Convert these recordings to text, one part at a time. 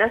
10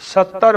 70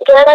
11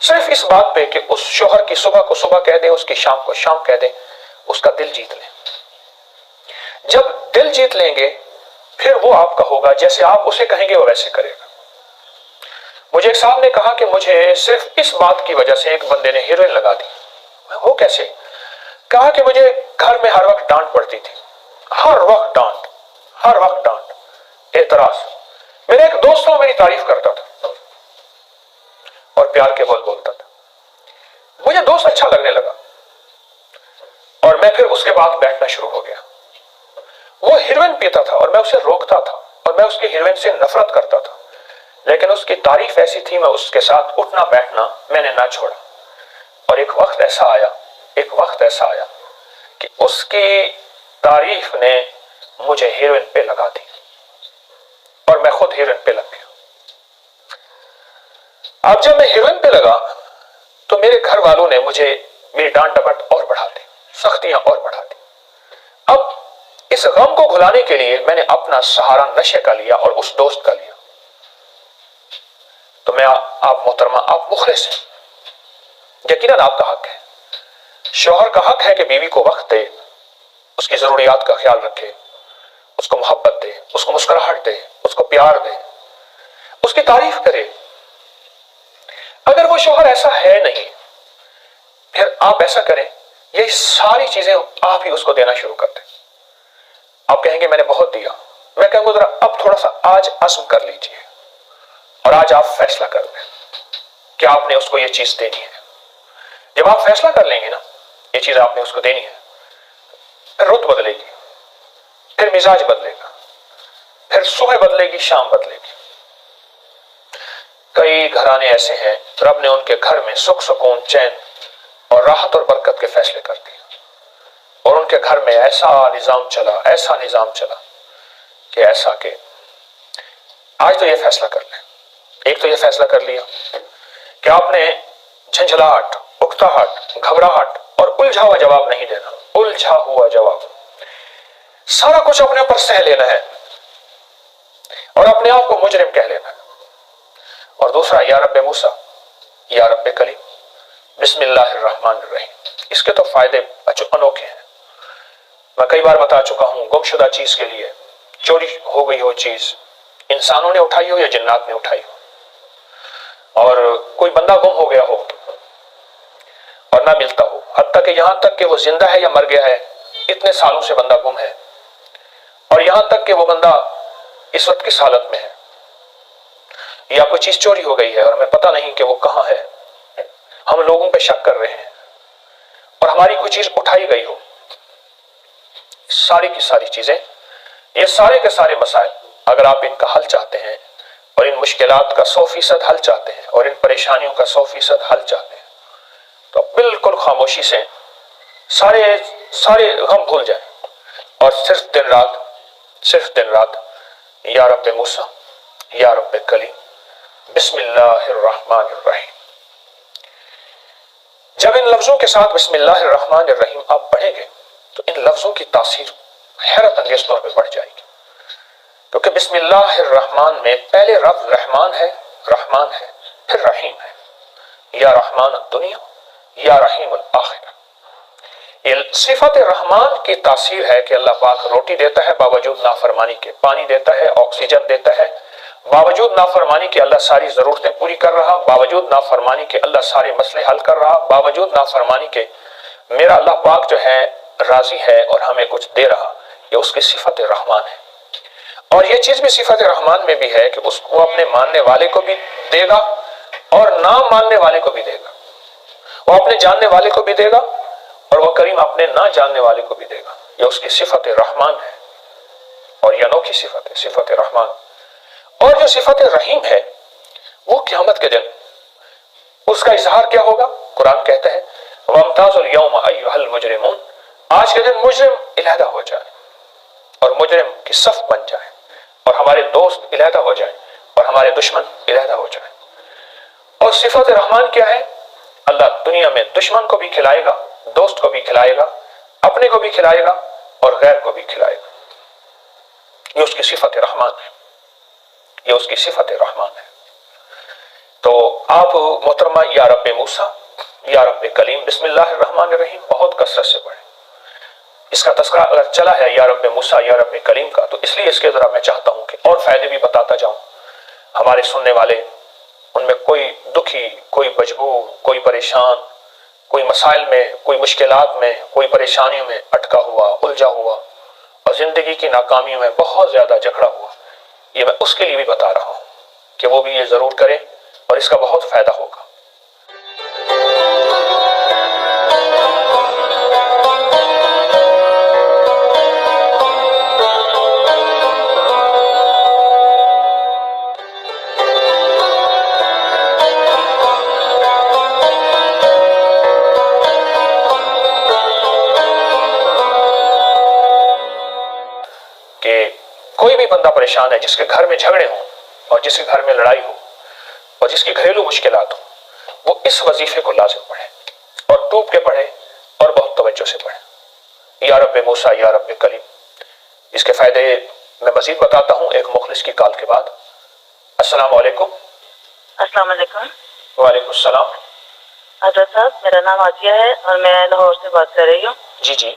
صرف اس بات پہ کہ اس شوہر کی صبح کو صبح کہہ دیں، اس کی شام کو شام کہہ دیں، اس کا دل جیت لیں۔ جب دل جیت لیں گے پھر وہ آپ کا ہوگا، جیسے آپ اسے کہیں گے وہ ویسے کرے گا۔ مجھے ایک صاحب نے کہا کہ مجھے صرف اس بات کی وجہ سے ایک بندے نے ہیروئن لگا دی۔ وہ کیسے؟ کہا کہ مجھے گھر میں ہر وقت ڈانٹ پڑتی تھی، ہر وقت ڈانٹ، ہر وقت ڈانٹ، اعتراض۔ میرے ایک دوست وہ میری تعریف کرتا تھا اور پیار کے بول بولتا تھا، مجھے دوست اچھا لگنے لگا اور میں پھر اس کے بعد بیٹھنا شروع ہو گیا۔ وہ ہیروئن پیتا تھا اور میں اسے روکتا تھا اور میں اس کے ہیروئن سے نفرت کرتا تھا، لیکن اس کی تعریف ایسی تھی، میں اس کے ساتھ اٹھنا بیٹھنا میں نے نہ چھوڑا۔ اور ایک وقت ایسا آیا کہ اس کی تعریف نے مجھے ہیروئن پہ لگا دی اور میں خود ہیروئن پہ لگ گیا۔ اب جب میں ہیروئن پہ لگا تو میرے گھر والوں نے مجھے میری ڈانٹ ڈپٹ اور بڑھا دی، سختیاں اور بڑھا دی۔ اب اس غم کو بھلانے کے لیے میں نے اپنا سہارا نشے کا لیا اور اس دوست کا لیا۔ تو میں آپ محترمہ، آپ مخلص ہیں، یقیناً آپ کا حق ہے، شوہر کا حق ہے کہ بیوی کو وقت دے، اس کی ضروریات کا خیال رکھے، اس کو محبت دے، اس کو مسکراہٹ دے، اس کو پیار دے، اس کی تعریف کرے۔ اگر وہ شوہر ایسا ہے نہیں، پھر آپ ایسا کریں، یہ ساری چیزیں آپ ہی اس کو دینا شروع کر دیں۔ آپ کہیں گے میں نے بہت دیا، میں کہوں گا ذرا اب تھوڑا سا آج عزم کر لیجئے اور آج آپ فیصلہ کر لیں کہ آپ نے اس کو یہ چیز دینی ہے۔ جب آپ فیصلہ کر لیں گے نا یہ چیز آپ نے اس کو دینی ہے، پھر رت بدلے گی، پھر مزاج بدلے گا، پھر صبح بدلے گی، شام بدلے گی۔ کئی گھرانے ایسے ہیں رب نے ان کے گھر میں سکھ سکون، چین اور راحت اور برکت کے فیصلے کر دیے، اور ان کے گھر میں ایسا نظام چلا کہ ایسا کہ آج تو یہ فیصلہ کر لیں، ایک تو یہ فیصلہ کر لیا کہ آپ نے جھنجھلاہٹ، اکتاہٹ، گھبراہٹ اور الجھا ہوا جواب نہیں دینا، الجھا ہوا جواب، سارا کچھ اپنے اوپر سہ لینا ہے اور اپنے آپ کو مجرم کہہ لینا ہے۔ اور دوسرا، یا رب موسیٰ، یا رب کلیم، بسم اللہ الرحمن الرحیم۔ اس کے تو فائدے انوکھے ہیں، میں کئی بار بتا چکا ہوں۔ گم شدہ چیز کے لیے، چوری ہو گئی ہو چیز، انسانوں نے اٹھائی ہو یا جنات نے اٹھائی ہو، اور کوئی بندہ گم ہو گیا ہو اور نہ ملتا ہو، حتیٰ کہ یہاں تک کہ وہ زندہ ہے یا مر گیا ہے، اتنے سالوں سے بندہ گم ہے، اور یہاں تک کہ وہ بندہ اس وقت کس حالت میں ہے، یا کوئی چیز چوری ہو گئی ہے اور ہمیں پتہ نہیں کہ وہ کہاں ہے، ہم لوگوں پہ شک کر رہے ہیں، اور ہماری کوئی چیز اٹھائی گئی ہو، ساری کی ساری چیزیں، یہ سارے کے سارے مسائل، اگر آپ ان کا حل چاہتے ہیں اور ان مشکلات کا 100% حل چاہتے ہیں اور ان پریشانیوں کا 100% حل چاہتے ہیں، تو بالکل خاموشی سے سارے غم بھول جائیں اور صرف دن رات یا رب موسیٰ، یا رب کلیم، بسم اللہ الرحمن الرحیم۔ جب ان لفظوں کے ساتھ بسم اللہ الرحمن الرحیم آپ پڑھیں گے تو ان لفظوں کی تاثیر حیرت انگیز طور پہ بڑھ جائے گی، کیونکہ بسم اللہ الرحمن میں پہلے لفظ رحمان ہے پھر رحیم ہے، یا رحمان الدنیا یا رحیم الآخرہ۔ یہ صفت رحمان کی تاثیر ہے کہ اللہ پاک روٹی دیتا ہے باوجود نافرمانی کے، پانی دیتا ہے، آکسیجن دیتا ہے، باوجود نافرمانی کے اللہ ساری ضرورتیں پوری کر رہا، باوجود نافرمانی کے اللہ سارے مسئلے حل کر رہا، باوجود نافرمانی کے میرا اللہ پاک جو ہے راضی ہے اور ہمیں کچھ دے رہا۔ یہ اس کی صفت رحمان ہے، اور یہ چیز بھی صفت رحمان میں بھی ہے کہ اس کو اپنے ماننے والے کو بھی دے گا اور نہ ماننے والے کو بھی دے گا، وہ اپنے جاننے والے کو بھی دے گا اور وہ کریم اپنے نہ جاننے والے کو بھی دے گا۔ یہ اس کی صفت رحمان ہے، اور یہ انوکھی صفت ہے، صفت رحمان۔ اور جو صفت رحیم ہے وہ قیامت کے دن اس کا اظہار کیا ہوگا؟ قرآن کہتا ہے وَامْتَازُوا الْيَوْمَ أَيُّهَا الْمُجْرِمُونَ، آج کے دن مجرم علیحدہ ہو جائے اور مجرم کی صف بن جائے، اور ہمارے دوست علیحدہ ہو جائیں اور ہمارے دشمن علیحدہ ہو جائیں۔ اور صفت رحمان کیا ہے؟ اللہ دنیا میں دشمن کو بھی کھلائے گا، دوست کو بھی کھلائے گا، اپنے کو بھی کھلائے گا اور غیر کو بھی کھلائے گا۔ یہ اس کی صفت رحمان ہے، یہ اس کی صفت رحمان ہے۔ تو آپ محترمہ یا رب موسیٰ یا رب کلیم بسم اللہ الرحمن الرحیم بہت کثرت سے پڑھیں. اس کا تذکرہ اگر چلا ہے یا رب موسیٰ یا رب کلیم کا، تو اس لیے اس کے ذرا میں چاہتا ہوں کہ اور فائدے بھی بتاتا جاؤں. ہمارے سننے والے ان میں کوئی دکھی، کوئی مجبور، کوئی پریشان، کوئی مسائل میں، کوئی مشکلات میں، کوئی پریشانیوں میں اٹکا ہوا، الجھا ہوا اور زندگی کی ناکامیوں میں بہت زیادہ جکڑا ہوا، یہ میں اس کے لیے بھی بتا رہا ہوں کہ وہ بھی یہ ضرور کرے اور اس کا بہت فائدہ ہوگا. کوئی بھی بندہ پریشان ہے، جس کے گھر میں جھگڑے ہوں اور جس کے گھر میں لڑائی ہو اور جس کی گھریلو مشکلات ہوں، وہ اس وظیفے کو لازم پڑھے اور ڈوب کے پڑھے اور بہت توجہ سے پڑھے. یا رب موسیٰ یا رب کلیم. اس کے فائدے میں مزید بتاتا ہوں ایک مخلص کی کال کے بعد. السلام علیکم. السلام علیکم. وعلیکم السلام. حضرت صاحب، میرا نام عاطیہ ہے اور میں لاہور سے بات کر رہی ہوں. جی جی.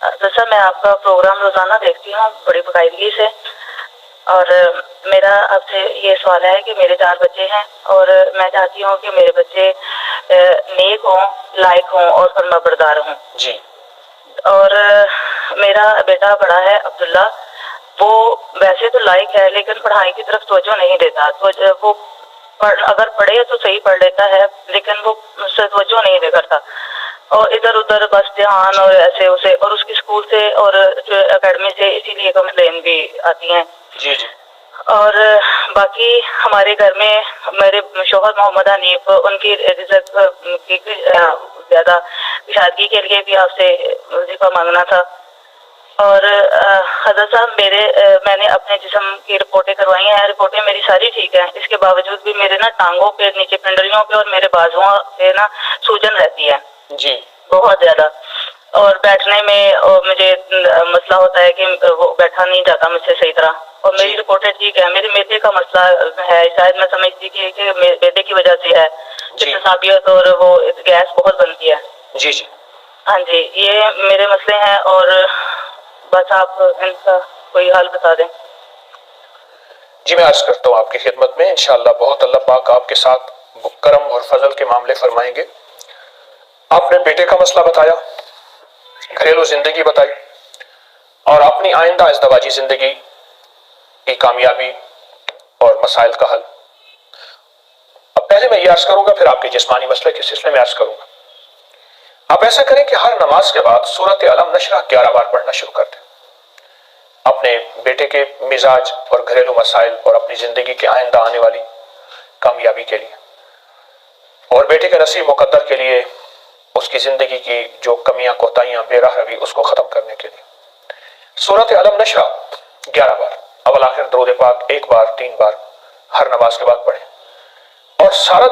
حضرت صاحب، میں آپ کا پروگرام روزانہ دیکھتی ہوں بڑی باقاعدگی سے، اور میرا آپ سے یہ سوال ہے کہ میرے 4 بچے ہیں اور میں چاہتی ہوں کہ میرے بچے نیک ہوں، لائق ہوں اور فرما بردار ہوں. جی. اور میرا بیٹا بڑا ہے عبداللہ، وہ ویسے تو لائق ہے لیکن پڑھائی کی طرف توجہ نہیں دیتا. وہ اگر پڑھے تو صحیح پڑھ لیتا ہے لیکن وہ توجہ نہیں دے کرتا، اور ادھر ادھر بس دھیان اور ایسے اسے، اور اس کی اسکول سے اور اکیڈمی سے اسی لیے کمپلین بھی آتی ہیں. جی جی. اور باقی ہمارے گھر میں میرے شوہر محمد حنیف، ان کی رزق کی زیادہ شادی کے لیے بھی آپ سے وظیفہ مانگنا تھا. اور حضرت صاحب، میں نے اپنے جسم کی رپورٹیں کروائی ہیں، رپورٹیں میری ساری ٹھیک ہیں، اس کے باوجود بھی میرے نا ٹانگوں پہ، نیچے پنڈلیوں پہ اور میرے بازوؤں پہ نا سوجن رہتی ہے. جی. بہت زیادہ. اور بیٹھنے میں مجھے مسئلہ ہوتا ہے کہ وہ بیٹھا نہیں جاتا مجھ سے صحیح طرح. اور میری رپورٹیں ٹھیک ہے. میرے میدے کا مسئلہ ہے، شاید میں سمجھتی کہ میدے کی وجہ سے ہے، اعصابیت اور وہ گیس بہت بنتی ہے. جی جی. ہاں جی، یہ میرے مسئلے ہیں اور بس آپ ان کا کوئی حل بتا دیں. جی، میں عرض کرتا ہوں آپ کی خدمت میں. انشاءاللہ بہت اللہ پاک آپ کے ساتھ کرم اور فضل کے معاملے فرمائیں گے. آپ نے بیٹے کا مسئلہ بتایا، گھریلو زندگی بتائی اور اپنی آئندہ ازدواجی زندگی کی کامیابی اور مسائل کا حل. اب پہلے میں یہ عرض کروں گا، پھر آپ کے جسمانی مسئلے کے سلسلے میں عرض کروں گا. آپ ایسا کریں کہ ہر نماز کے بعد سورۃ علم نشرح 11 بار پڑھنا شروع کر دیں، اپنے بیٹے کے مزاج اور گھریلو مسائل اور اپنی زندگی کے آئندہ آنے والی کامیابی کے لیے، اور بیٹے کے نصیب مقدر کے لیے، اس کی زندگی کی جو کمیاں کوتاہیاں بے راہ روی اس کو ختم کرنے کے لیے. سورۃ علم نشرح 11 بار، اول آخر درود پاک 1 بار 3 بار ہر نماز کے بعد پڑھیں اور سارا